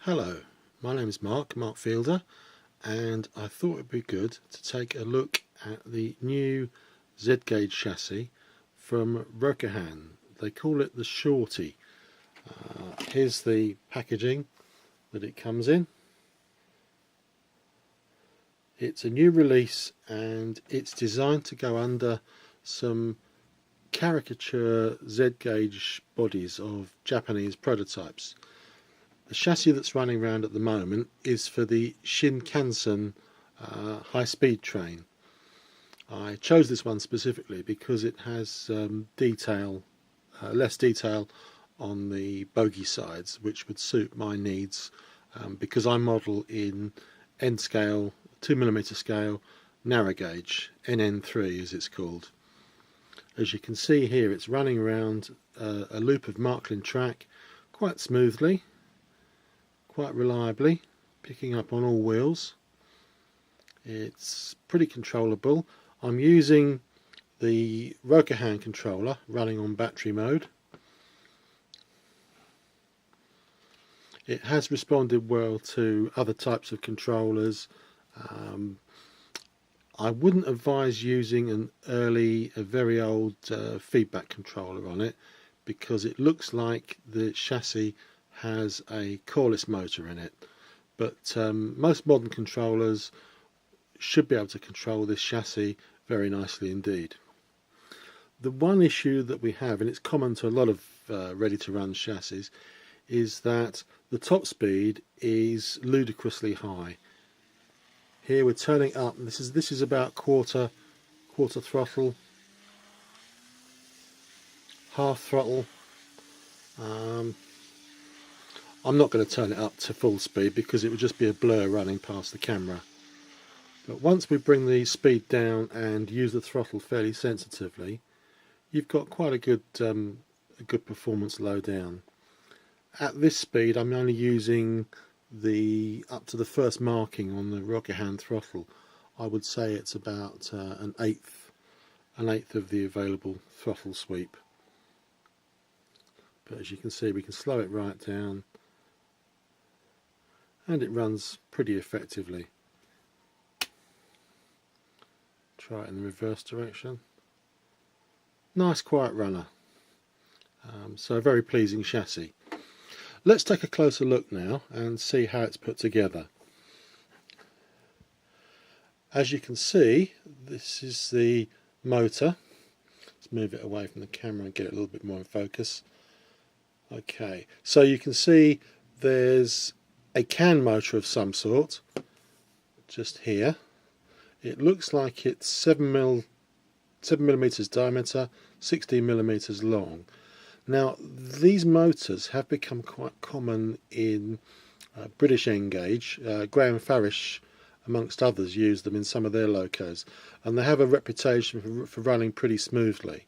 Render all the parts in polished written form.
Hello, my name is Mark Fielder, and I thought it would be good to take a look at the new Z-gauge chassis from Rokuhan. They call it the Shorty. Here's the packaging that it comes in. It's a new release and it's designed to go under some caricature Z-gauge bodies of Japanese prototypes. The chassis that's running around at the moment is for the Shinkansen high-speed train. I chose this one specifically because it has less detail on the bogie sides, which would suit my needs because I model in N scale, 2mm scale, narrow gauge, NN3 as it's called. As you can see here, it's running around a loop of Marklin track quite smoothly, quite reliably, picking up on all wheels. It's pretty controllable. I'm using the Rokuhan controller running on battery mode. It has responded well to other types of controllers. I wouldn't advise using a very old feedback controller on it, because it looks like the chassis has a coreless motor in it, but most modern controllers should be able to control this chassis very nicely indeed. The one issue that we have, and it's common to a lot of ready-to-run chassis, is that the top speed is ludicrously high. Here we're turning up, and this is about quarter throttle, half throttle. I'm not going to turn it up to full speed because it would just be a blur running past the camera. But once we bring the speed down and use the throttle fairly sensitively, you've got quite a good performance low down. At this speed, I'm only using up to the first marking on the Rokuhan throttle. I would say it's about an eighth of the available throttle sweep. But as you can see, we can slow it right down, and it runs pretty effectively. Try it in the reverse direction. Nice quiet runner. So a very pleasing chassis. Let's take a closer look now and see how it's put together. As you can see, this is the motor. Let's move it away from the camera and get it a little bit more in focus. Okay, so you can see there's a can motor of some sort just here. It looks like it's 7mm diameter, 16mm long. Now, these motors have become quite common in British N-gauge. Graham Farish, amongst others, use them in some of their locos, and they have a reputation for running pretty smoothly.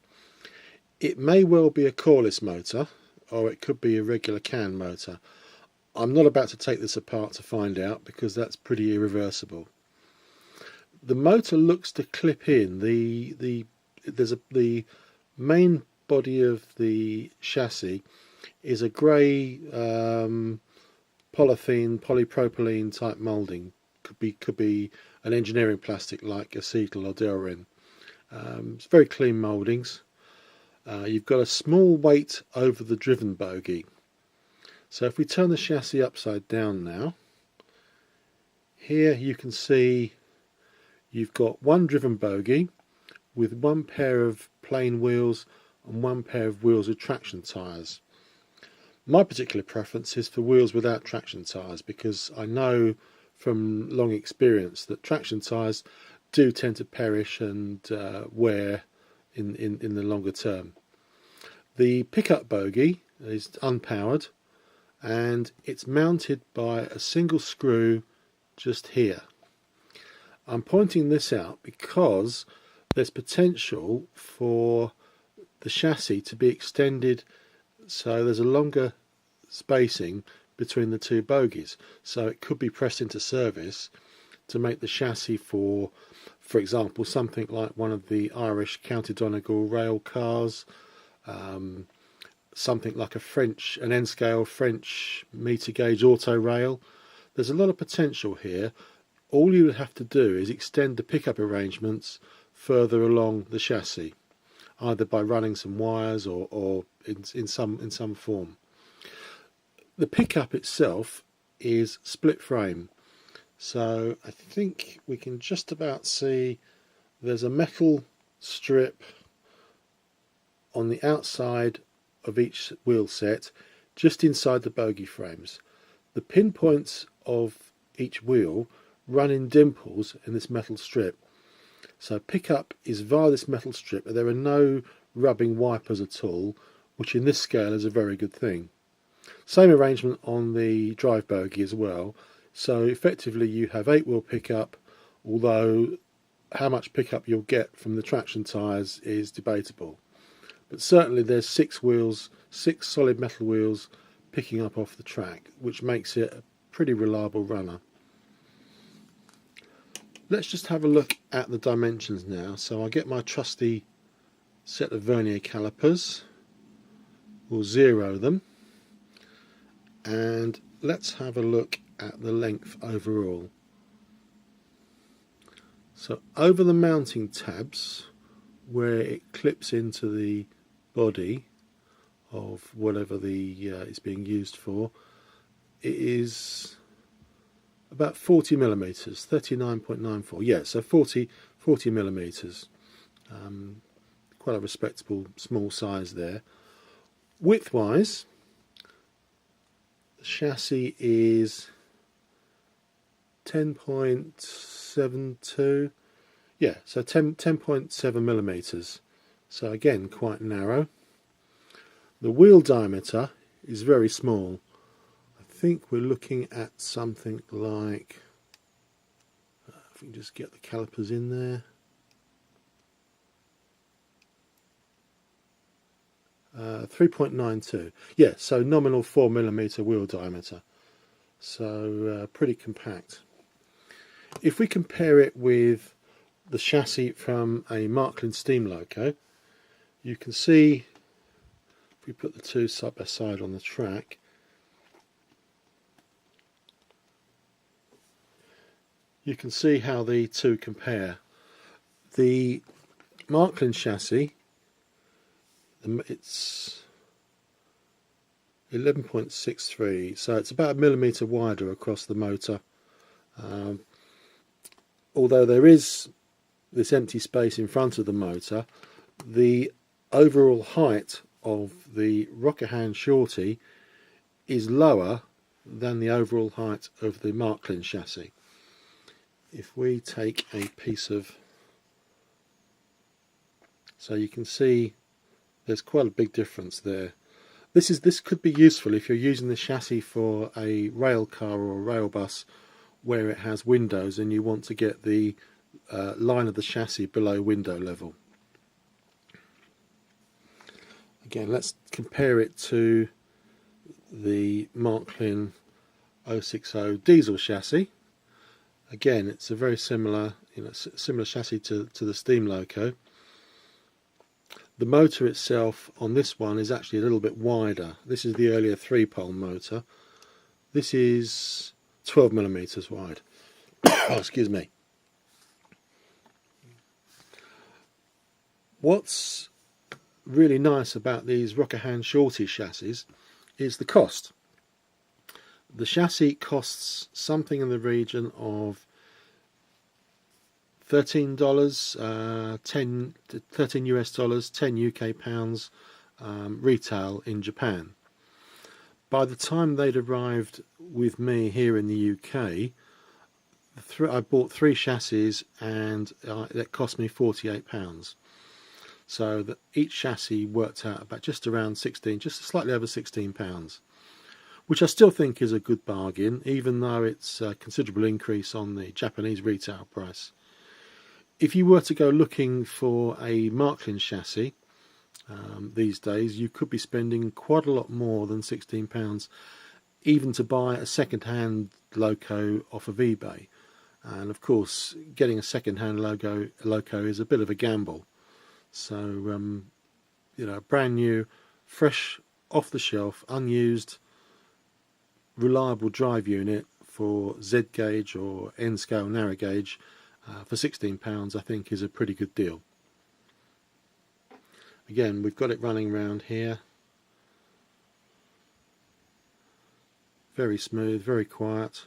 It may well be a coreless motor, or it could be a regular can motor. I'm not about to take this apart to find out, because that's pretty irreversible. The motor looks to clip in. The main body of the chassis is a grey polypropylene type moulding. Could be an engineering plastic like acetal or Delrin. It's very clean mouldings. You've got a small weight over the driven bogie. So if we turn the chassis upside down now, here you can see you've got one driven bogie with one pair of plain wheels and one pair of wheels with traction tyres. My particular preference is for wheels without traction tyres, because I know from long experience that traction tyres do tend to perish and wear in the longer term. The pickup bogie is unpowered, and it's mounted by a single screw just here. I'm pointing this out because there's potential for the chassis to be extended so there's a longer spacing between the two bogies, so it could be pressed into service to make the chassis for example, something like one of the Irish County Donegal rail cars, something like an N-scale French meter gauge auto rail. There's a lot of potential here. All you would have to do is extend the pickup arrangements further along the chassis, either by running some wires or in some form. The pickup itself is split frame, so I think we can just about see there's a metal strip on the outside of each wheel set, just inside the bogie frames. The pinpoints of each wheel run in dimples in this metal strip. So pickup is via this metal strip, and there are no rubbing wipers at all, which in this scale is a very good thing. Same arrangement on the drive bogie as well. So effectively you have 8-wheel pickup, although how much pickup you'll get from the traction tyres is debatable. But certainly there's 6 wheels, 6 solid metal wheels picking up off the track, which makes it a pretty reliable runner. Let's just have a look at the dimensions now. So I'll get my trusty set of vernier calipers, we'll zero them, and let's have a look at the length overall. So over the mounting tabs, where it clips into the body of whatever it's being used for, it is about 40 millimeters, 39.94. Yeah, so 40 millimeters. Quite a respectable small size there. Width-wise, the chassis is 10.72. Yeah, so 10.7 millimeters. So again, quite narrow. The wheel diameter is very small. I think we're looking at something like, if we can just get the calipers in there, 3.92. Yeah, so nominal 4 millimeter wheel diameter. So pretty compact. If we compare it with the chassis from a Marklin steam loco, you can see, if we put the two side by side on the track, you can see how the two compare. The Marklin chassis, it's 11.63, so it's about a millimetre wider across the motor. Although there is this empty space in front of the motor, the overall height of the Rokuhan Shorty is lower than the overall height of the Marklin chassis. If we take a piece of, so you can see there's quite a big difference there. This could be useful if you're using the chassis for a rail car or a rail bus where it has windows and you want to get the line of the chassis below window level. Again, let's compare it to the Marklin 060 diesel chassis. Again, it's a very similar, similar chassis to the steam loco. The motor itself on this one is actually a little bit wider. This is the earlier 3-pole motor. This is 12 millimeters wide. Oh, excuse me. What's really nice about these Rokuhan Shorty chassis is the cost. The chassis costs something in the region of $13, 13 US dollars, 10 UK pounds retail in Japan. By the time they'd arrived with me here in the UK, I bought 3 chassis and that cost me £48. So that each chassis worked out about just around 16, just slightly over £16, which I still think is a good bargain, even though it's a considerable increase on the Japanese retail price. If you were to go looking for a Marklin chassis these days, you could be spending quite a lot more than £16, even to buy a second-hand loco off of eBay. And of course, getting a second-hand loco is a bit of a gamble. So, a brand new, fresh off the shelf, unused, reliable drive unit for Z gauge or N scale narrow gauge for £16 I think is a pretty good deal. Again, we've got it running around here, very smooth, very quiet.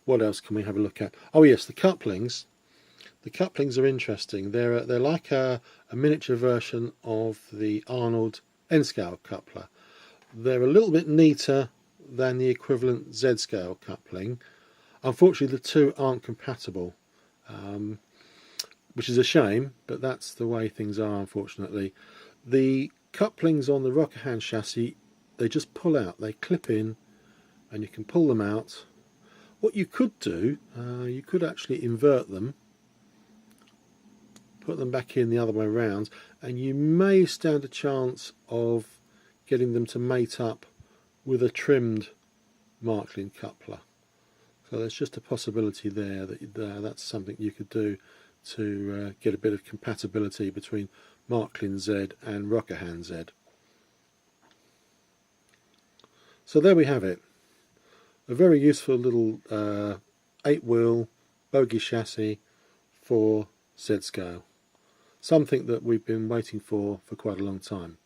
What else can we have a look at? Oh yes, the couplings. The couplings are interesting. They're like a miniature version of the Arnold N-scale coupler. They're a little bit neater than the equivalent Z-scale coupling. Unfortunately, the two aren't compatible, which is a shame, but that's the way things are, unfortunately. The couplings on the Rokuhan chassis, they just pull out, they clip in, and you can pull them out. What you could do, you could actually invert them, put them back in the other way around, and you may stand a chance of getting them to mate up with a trimmed Marklin coupler. So there's just a possibility there that that's something you could do to get a bit of compatibility between Marklin Z and Rokuhan Z. So there we have it. A very useful little 8-wheel bogie chassis for Z-scale. Something that we've been waiting for quite a long time.